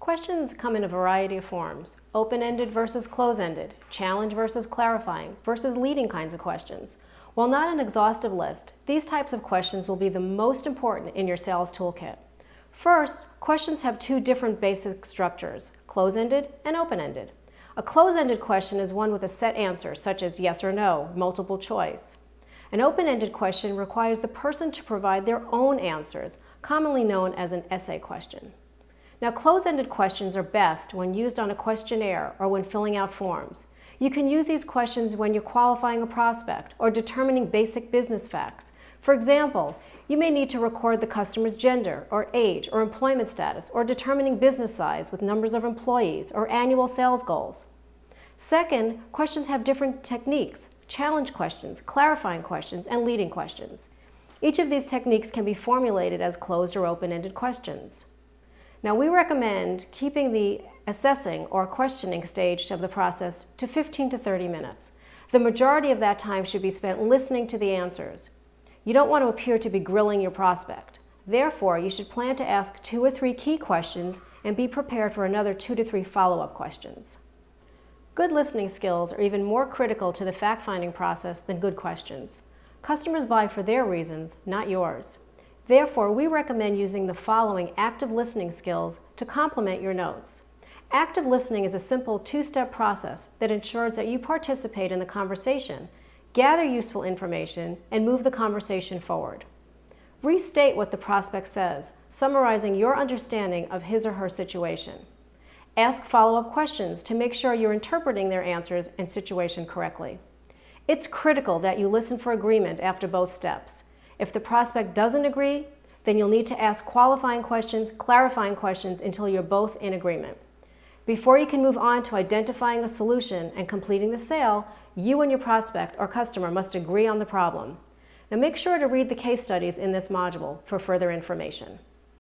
Questions come in a variety of forms: open-ended versus close-ended, challenge versus clarifying, versus leading kinds of questions. While not an exhaustive list, these types of questions will be the most important in your sales toolkit. First, questions have two different basic structures: close-ended and open-ended. A close-ended question is one with a set answer, such as yes or no, multiple choice. An open-ended question requires the person to provide their own answers, commonly known as an essay question. Now, close-ended questions are best when used on a questionnaire or when filling out forms. You can use these questions when you're qualifying a prospect or determining basic business facts. For example, you may need to record the customer's gender or age or employment status, or determining business size with numbers of employees or annual sales goals. Second, questions have different techniques: challenge questions, clarifying questions, and leading questions. Each of these techniques can be formulated as closed or open-ended questions. Now, we recommend keeping the assessing or questioning stage of the process to 15 to 30 minutes. The majority of that time should be spent listening to the answers. You don't want to appear to be grilling your prospect. Therefore, you should plan to ask 2 or 3 key questions and be prepared for another 2 to 3 follow-up questions. Good listening skills are even more critical to the fact-finding process than good questions. Customers buy for their reasons, not yours. Therefore, we recommend using the following active listening skills to complement your notes. Active listening is a simple 2-step process that ensures that you participate in the conversation, gather useful information, and move the conversation forward. Restate what the prospect says, summarizing your understanding of his or her situation. Ask follow-up questions to make sure you're interpreting their answers and situation correctly. It's critical that you listen for agreement after both steps. If the prospect doesn't agree, then you'll need to ask qualifying questions, clarifying questions until you're both in agreement. Before you can move on to identifying a solution and completing the sale, you and your prospect or customer must agree on the problem. Now, make sure to read the case studies in this module for further information.